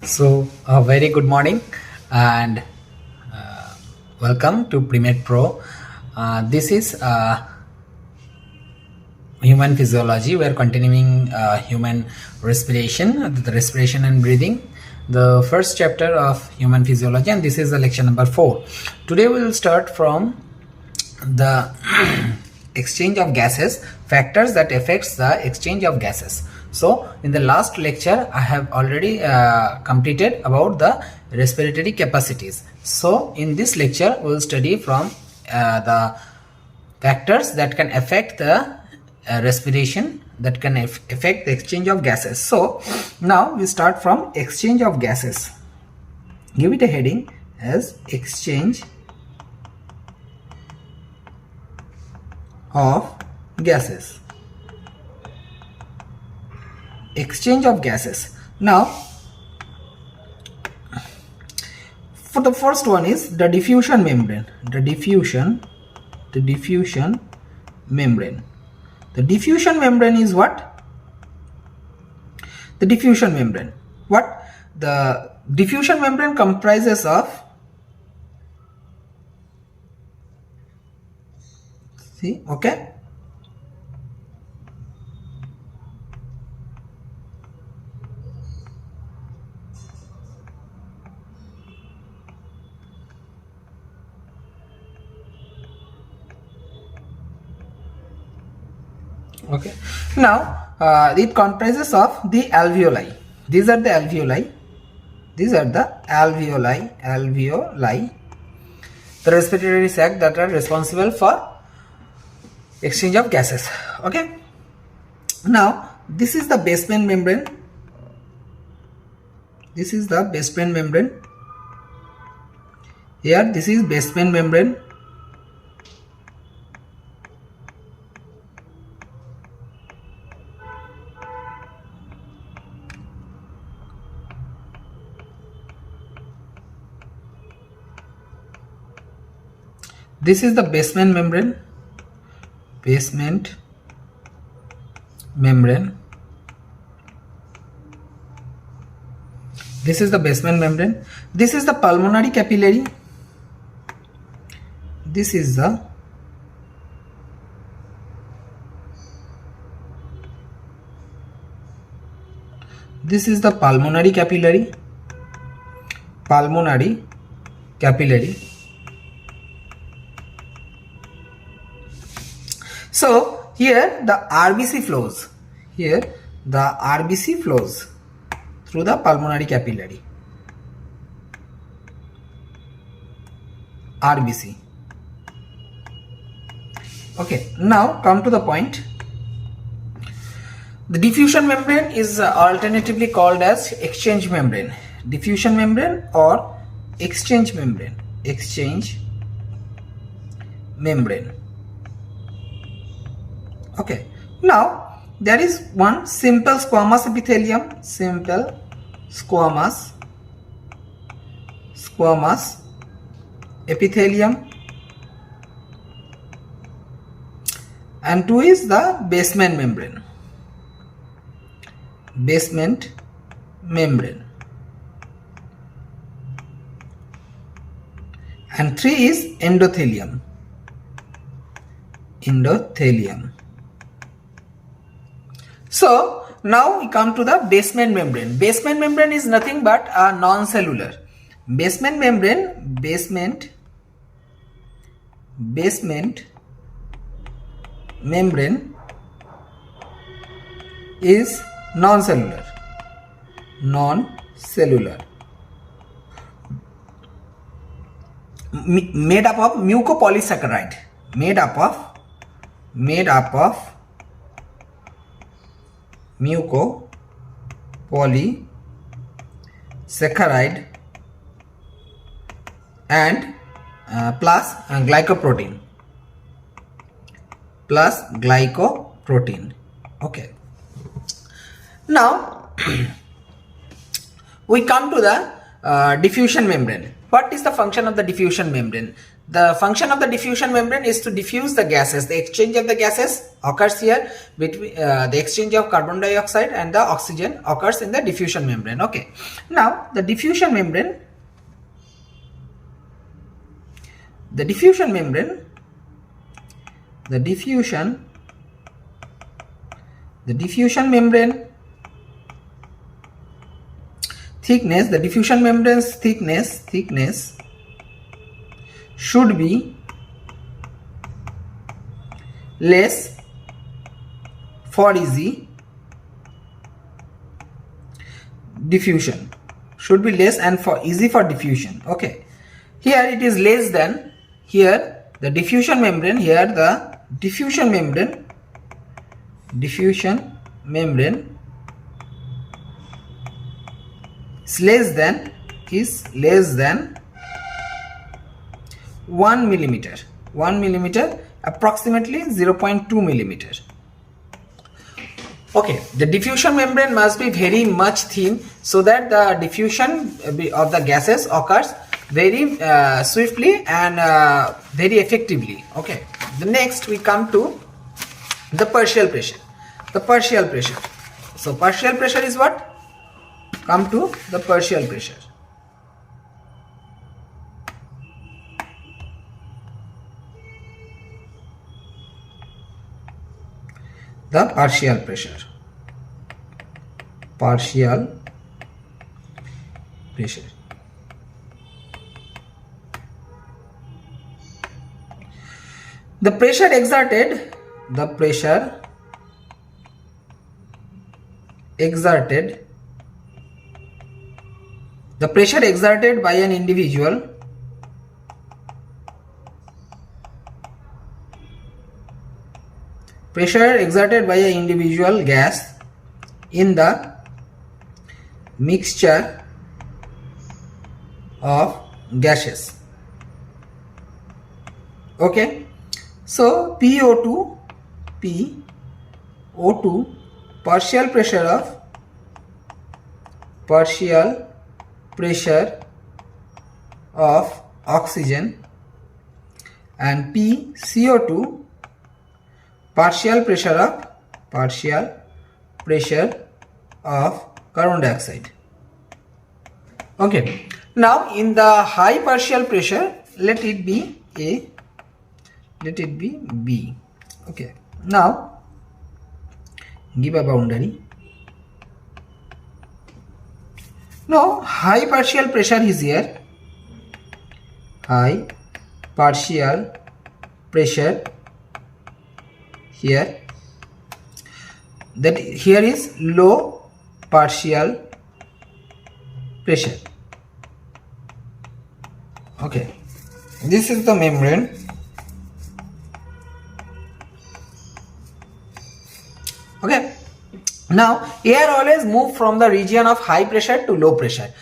So, a very good morning and welcome to Primate Pro. This is human physiology. We are continuing human respiration, the respiration and breathing, the first chapter of human physiology, and this is the lecture number 4. Today we will start from the exchange of gases, factors that affects the exchange of gases. So in the last lecture I have already completed about the respiratory capacities. So in this lecture we will study from the factors that can affect the respiration, that can affect the exchange of gases. So now we start from exchange of gases. Give it a heading as exchange of gases. Exchange of gases. Now for the first one is the diffusion membrane. The diffusion membrane. The diffusion membrane is what? The diffusion membrane. What? The diffusion membrane comprises of, see, okay, okay. Now it comprises of the alveoli. These are the alveoli. These are the alveoli, the respiratory sac that are responsible for exchange of gases. Okay. Now this is the basement membrane. This is the basement membrane. Here this is basement membrane. This is the basement membrane. Basement membrane. This is the basement membrane. This is the pulmonary capillary. This is the pulmonary capillary. Pulmonary capillary. So here the RBC flows. Here the RBC flows through the pulmonary capillary. RBC. Okay, now come to the point. The diffusion membrane is alternatively called as exchange membrane. Diffusion membrane or exchange membrane. Exchange membrane. Okay, now there is one simple squamous epithelium. Simple squamous epithelium, and two is the basement membrane. Basement membrane, and three is endothelium. Endothelium. So now we come to the basement membrane. Basement membrane is nothing but a non-cellular. Basement membrane, basement membrane is non-cellular. Made up of mucopolysaccharide. Made up of mucopolysaccharide and plus glycoprotein. Okay. Now we come to the diffusion membrane. What is the function of the diffusion membrane? The function of the diffusion membrane is to diffuse the gases. The exchange of the gases occurs here between the exchange of carbon dioxide and the oxygen occurs in the diffusion membrane. Okay. Now the diffusion membrane thickness, the diffusion membrane's thickness should be less for easy diffusion, should be less and for easy for diffusion. Okay, here it is less than, here the diffusion membrane is less than 1 millimeter, approximately 0.2 millimeter. Okay, the diffusion membrane must be very much thin so that the diffusion of the gases occurs very swiftly and very effectively. Okay, the next we come to the partial pressure. So partial pressure is what? Come to the partial pressure. The partial pressure. The pressure exerted by an individual gas in the mixture of gases. Okay, so PO2 partial pressure of oxygen, and PCO2 partial pressure of carbon dioxide. Okay, now in the high partial pressure, let it be A, let it be B. Okay, now give a boundary. Now high partial pressure is here, high partial pressure here, that here is low partial pressure. Okay, this is the membrane. Okay, now air always move from the region of high pressure to low pressure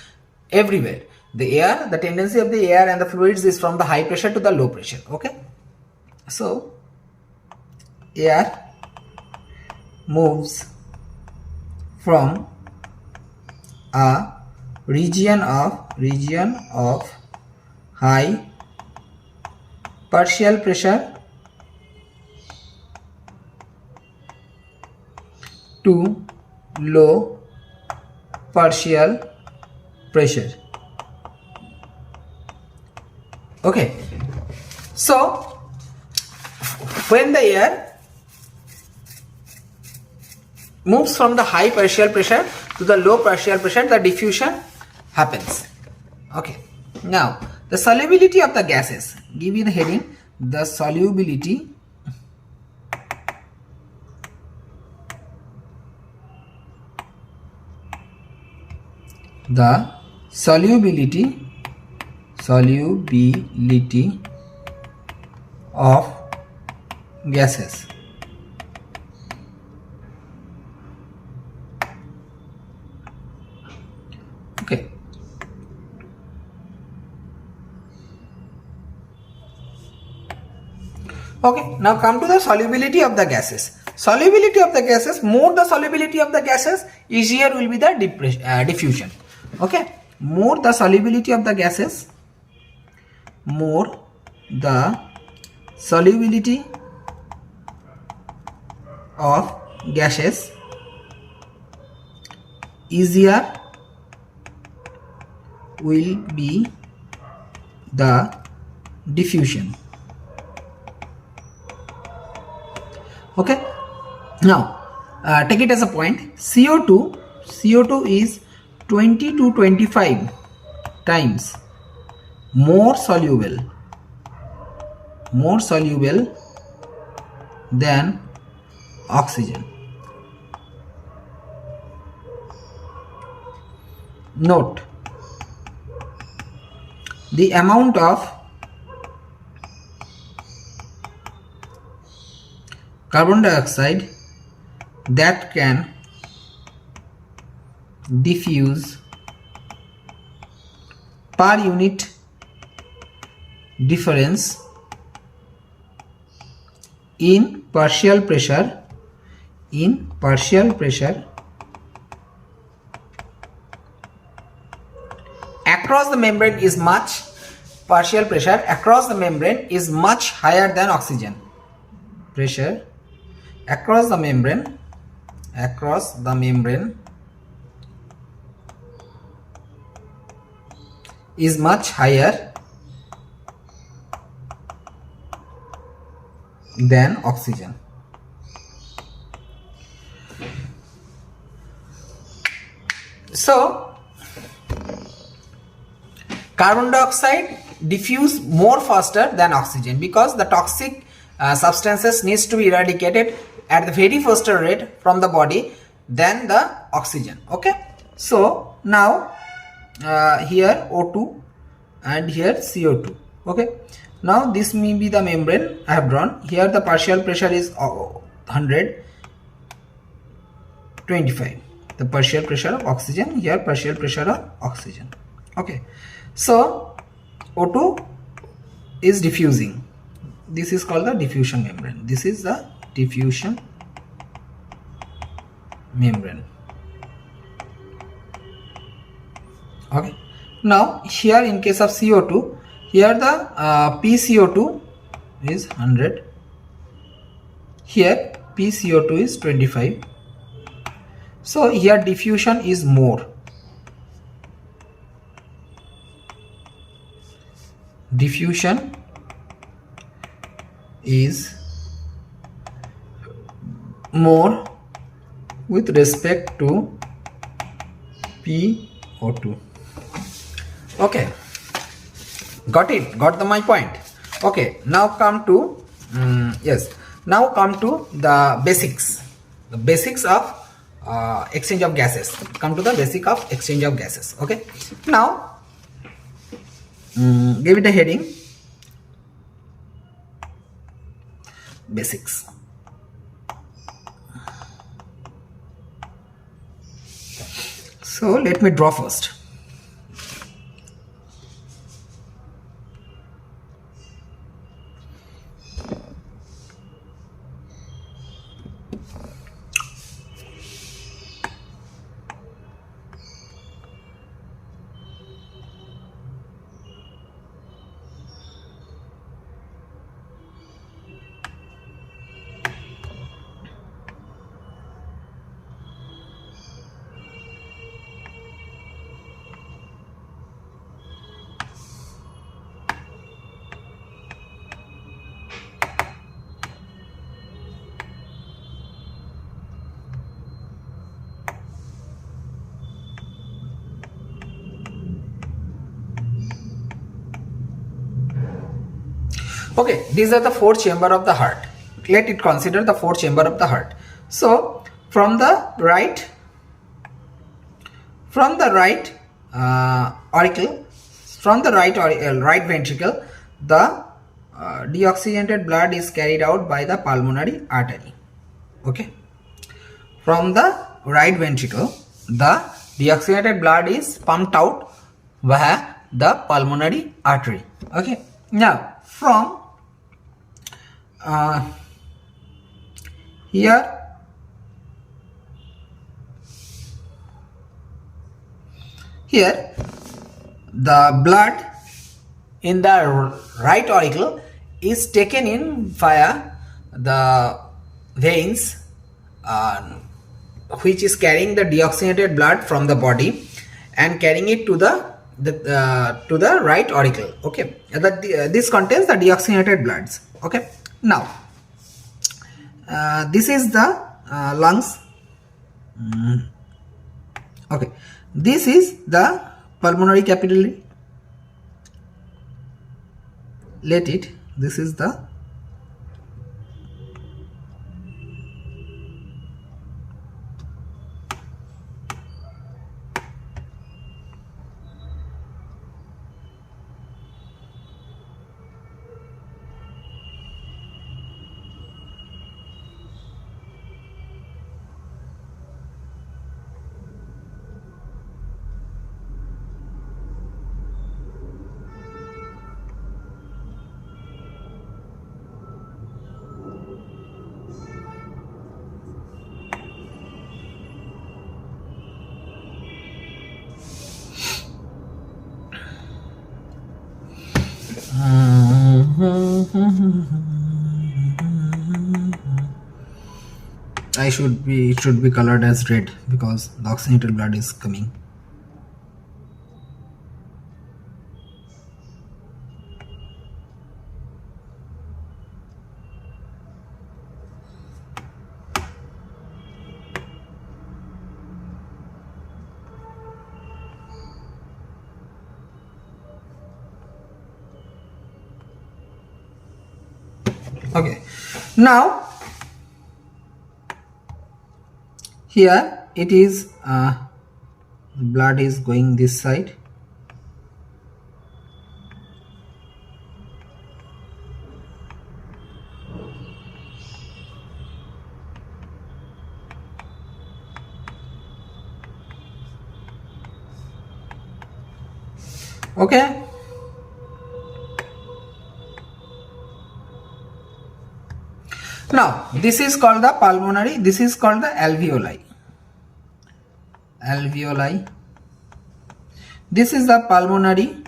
everywhere. The tendency of the air and the fluids is from the high pressure to the low pressure. Okay, so air moves from a region of high partial pressure to low partial pressure. Okay, so when the air moves from the high partial pressure to the low partial pressure, the diffusion happens. Okay, now the solubility of the gases. Give me the heading, the solubility of gases. Okay, okay, now come to the solubility of the gases. Solubility of the gases, more the solubility of the gases, easier will be the diffusion. Okay, more the solubility of the gases, more the solubility of gases, easier will be the diffusion. Okay, now take it as a point. CO2 is 20 to 25 times more soluble than oxygen. Note the amount of carbon dioxide that can diffuse per unit difference in partial pressure across the membrane is much partial pressure across the membrane is much higher than oxygen. Pressure across the membrane is much higher than oxygen. So carbon dioxide diffuse more faster than oxygen because the toxic substances needs to be eradicated at the very faster rate from the body than the oxygen. Okay, so now here O2 and here CO2. Okay, now this may be the membrane I have drawn. Here the partial pressure is 125, the partial pressure of oxygen, here partial pressure of oxygen. Okay, so O2 is diffusing. This is called the diffusion membrane. This is the diffusion membrane. Okay, now here in case of CO2, here the PCO2 is 100, here PCO2 is 25. So here diffusion is more. Diffusion is more with respect to PO2. Okay, got it, my point. Okay, now come to come to the basics of exchange of gases. Come to the basic of exchange of gases. Okay, now give it a heading, basics. So let me draw first. Okay, these are the four chambers of the heart. Let it consider the four chambers of the heart. So from the right auricle, from the right ventricle, the deoxygenated blood is carried out by the pulmonary artery. Okay, from the right ventricle, the deoxygenated blood is pumped out via the pulmonary artery. Okay, now from here the blood in the right auricle is taken in via the veins, which is carrying the deoxygenated blood from the body and carrying it to the right auricle. Okay, this contains the deoxygenated bloods. Okay, now this is the lungs. Okay, this is the pulmonary capillary. This is the it should be colored as red because the oxygenated blood is coming. Okay, now here it is blood is going this side. Okay, now this is called the pulmonary, this is called the alveoli. This is the pulmonary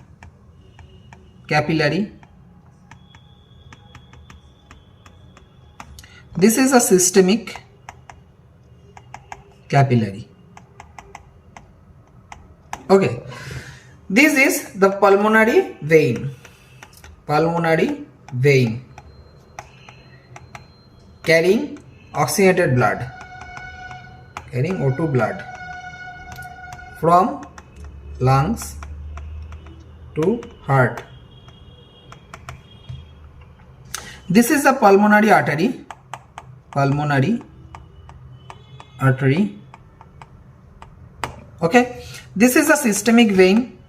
capillary. This is a systemic capillary. Okay, this is the pulmonary vein. Carrying oxygenated blood, carrying O2 blood from lungs to heart. This is the pulmonary artery. Okay, this is a systemic vein.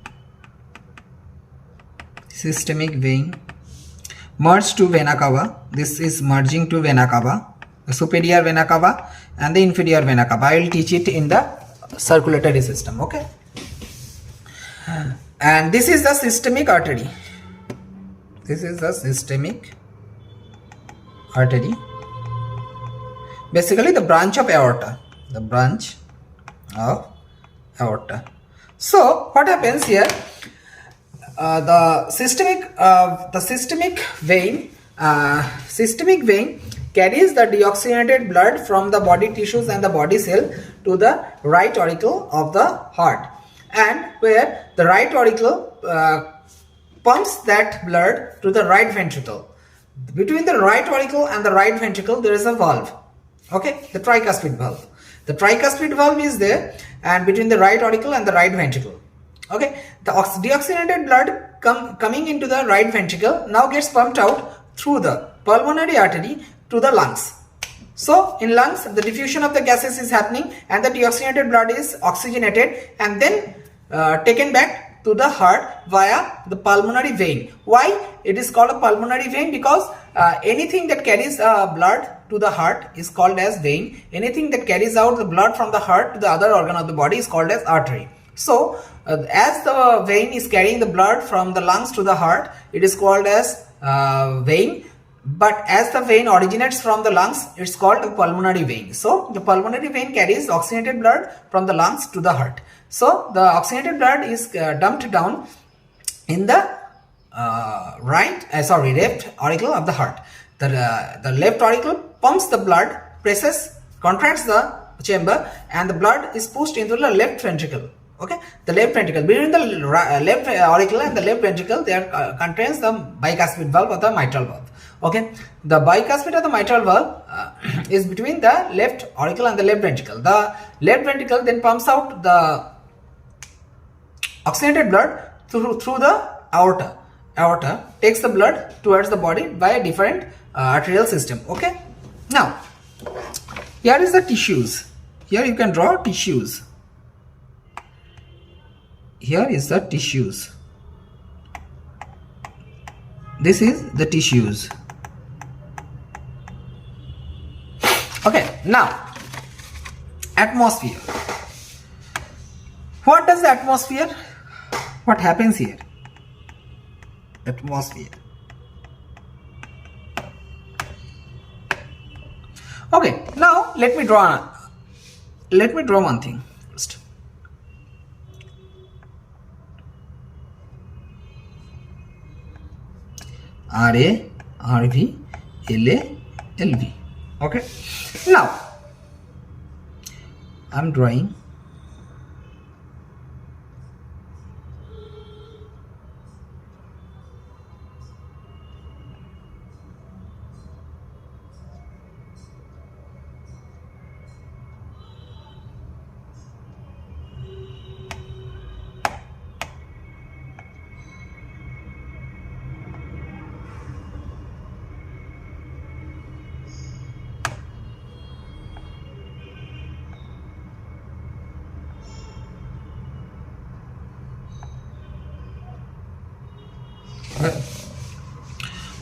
Merged to vena cava. This is merging to vena cava, the superior vena cava and the inferior vena cava. I will teach it in the circulatory system. Okay, and this is the systemic artery. Basically the branch of aorta. So what happens here? The systemic vein carries the deoxygenated blood from the body tissues and the body cell to the right auricle of the heart, and where the right auricle pumps that blood to the right ventricle. Between the right auricle and the right ventricle there is a valve. Okay, the tricuspid valve. The tricuspid valve is there, and between the right auricle and the right ventricle. Okay, the deoxygenated blood coming into the right ventricle now gets pumped out through the pulmonary artery to the lungs. So in lungs the diffusion of the gases is happening and the deoxygenated blood is oxygenated and then taken back to the heart via the pulmonary vein. Why it is called a pulmonary vein? Because anything that carries blood to the heart is called as vein. Anything that carries out the blood from the heart to the other organ of the body is called as artery. So as the vein is carrying the blood from the lungs to the heart, it is called as vein. But as the vein originates from the lungs, it's called a pulmonary vein. So the pulmonary vein carries oxygenated blood from the lungs to the heart. So the oxygenated blood is dumped down in the left auricle of the heart. The left auricle pumps the blood, presses, contracts the chamber, and the blood is pushed into the left ventricle. Okay, the left ventricle, between the left auricle and the left ventricle, there contains the bicuspid valve or the mitral valve. Okay, the bicuspid of the mitral valve is between the left auricle and the left ventricle. The left ventricle then pumps out the oxygenated blood through the aorta. Aorta takes the blood towards the body by a different arterial system. Okay, now here is the tissues. Here you can draw tissues. Here is the tissues. This is the tissues. Okay, now atmosphere. What does the atmosphere? What happens here? Atmosphere. Okay, now let me draw one thing first. RA, RV, LA, LV. Okay, now I'm drawing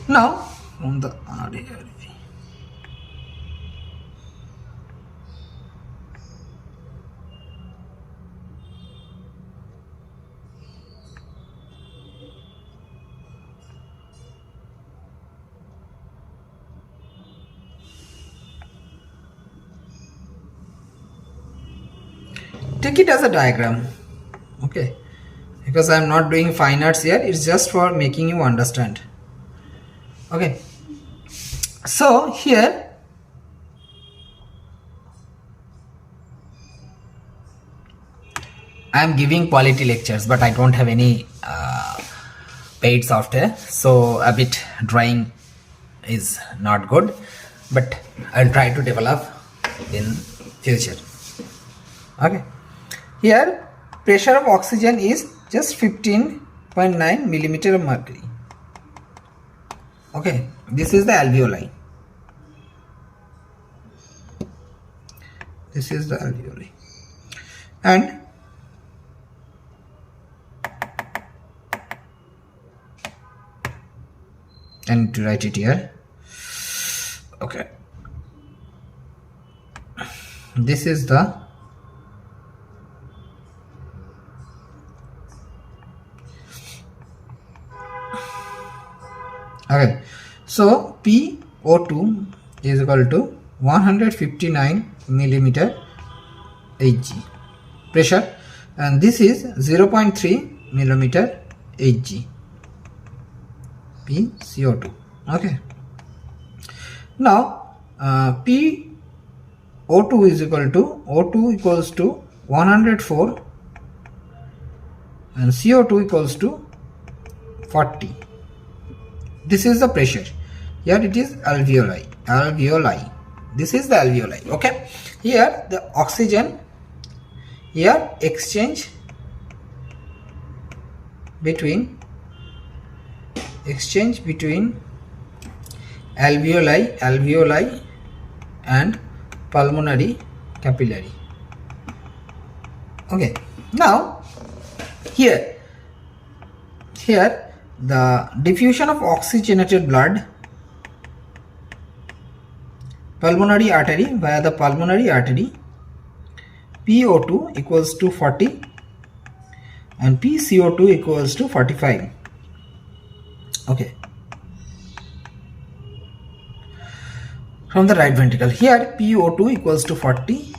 now from the RARV. Take it as a diagram. Okay, because I am not doing fine arts here, it's just for making you understand. Okay, so here I am giving quality lectures, but I don't have any paid software, so a bit drawing is not good, but I'll try to develop in future. Okay, here pressure of oxygen is just 15.9 millimeter of mercury. Okay, this is the alveoli. This is the alveoli, and I need to write it here. Okay, this is the okay. So PO2 is equal to 159 millimeter Hg pressure, and this is 0.3 millimeter Hg PCO2. Okay, now PO2 is equal to O2 equals to 104 and CO2 equals to 40. This is the pressure. Here it is alveoli. This is the alveoli. Okay, here the oxygen, here exchange between alveoli and pulmonary capillary. Okay, now here the diffusion of oxygenated blood pulmonary artery via the pulmonary artery, PO2 equals to 40 and PCO2 equals to 45. Okay, from the right ventricle, here PO2 equals to 40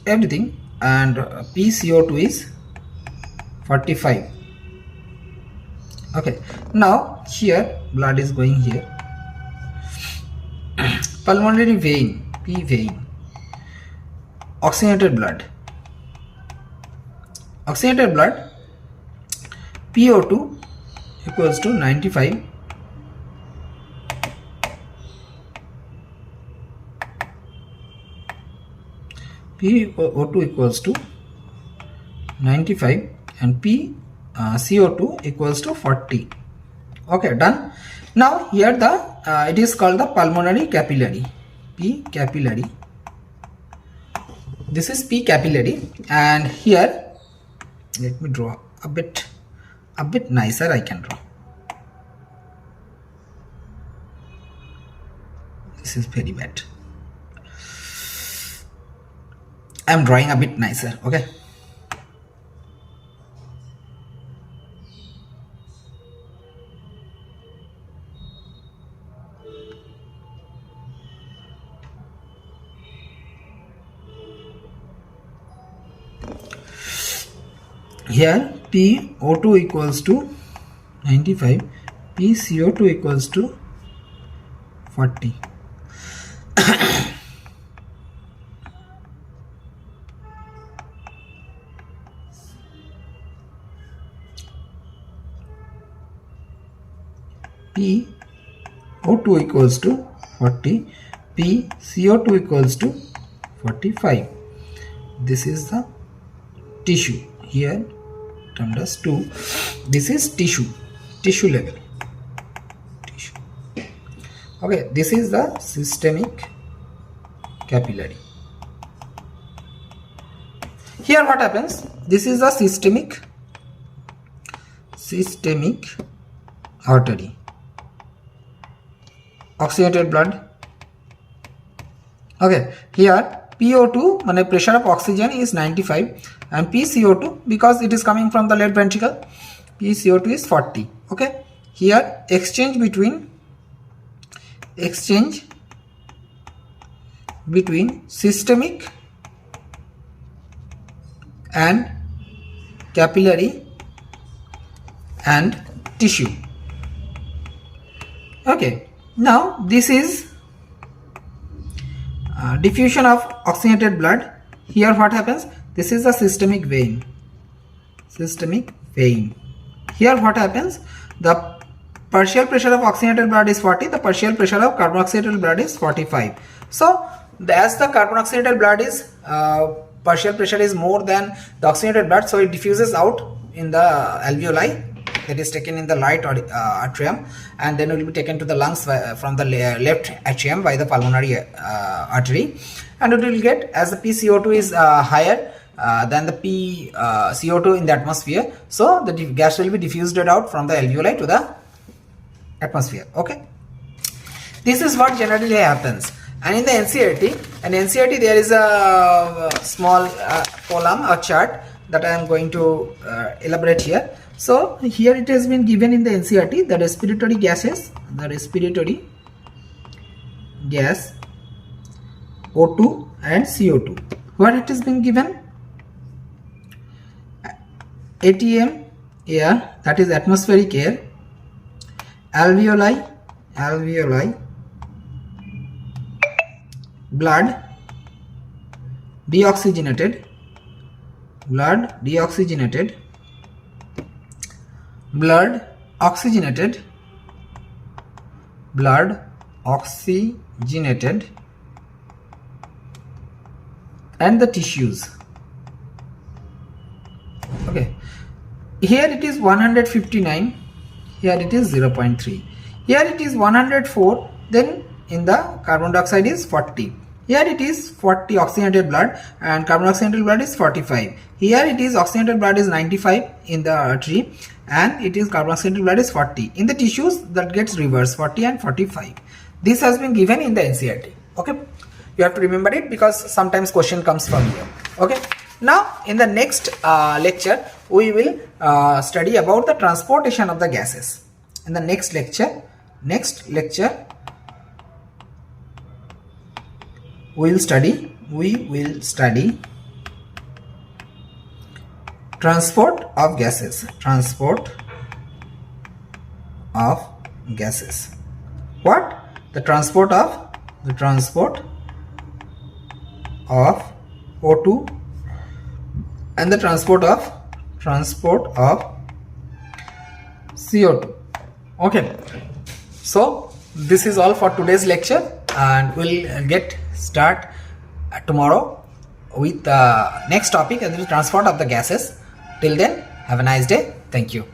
everything, and PCO2 is 45. Okay, now here blood is going here. Pulmonary vein, P vein, oxygenated blood. Oxygenated blood, PO2 equals to 95. PO2 equals to 95 and CO2 equals to 40. Okay, done. Now here it is called the pulmonary capillary, P capillary. This is P capillary, and here let me draw a bit nicer. I can draw. This is very bad. I am drawing a bit nicer. Okay. Here PO2 equals to 95, PCO2 equals to 40. PO2 equals to 40, PCO2 equals to 45. This is the tissue. Here termed as 2. This is tissue level. Tissue. Okay, this is the systemic capillary. Here what happens? This is the systemic artery. Oxygenated blood. Okay, here PO2, means pressure of oxygen is 95, and PCO2, because it is coming from the left ventricle, PCO2 is 40. Okay, here exchange between systemic and capillary and tissue. Okay, now this is diffusion of oxygenated blood. Here what happens? This is the systemic vein. Here what happens? The partial pressure of oxygenated blood is 40, the partial pressure of carboxylated blood is 45. So as the carboxylated blood is partial pressure is more than the oxygenated blood, so it diffuses out in the alveoli, that is taken in the right atrium, and then it will be taken to the lungs from the left atrium by the pulmonary artery, and it will get, as the PCO2 is higher than the CO2 in the atmosphere, so the gas will be diffused out from the alveoli to the atmosphere. Okay, this is what generally happens. And in the NCERT, there is a small column or chart that I am going to elaborate here. So here it has been given in the NCERT, the respiratory gases, the respiratory gas O2 and CO2. What it has been given? ATM air, that is atmospheric air, alveoli, blood deoxygenated, blood oxygenated, and the tissues. Okay, here it is 159, here it is 0.3, here it is 104, then in the carbon dioxide is 40. Here it is 40 oxygenated blood and carbon oxygenated blood is 45. Here it is oxygenated blood is 95 in the artery and it is carbon oxygenated blood is 40. In the tissues that gets reversed, 40 and 45. This has been given in the NCERT. Okay, you have to remember it because sometimes question comes from here. Okay, now in the next lecture we will study about the transportation of the gases. In the next lecture we will study transport of gases, transport of gases. What? The transport of O2 and the transport of CO2. Okay, so this is all for today's lecture, and we'll get start tomorrow with the next topic, and the transport of the gases. Till then, have a nice day. Thank you.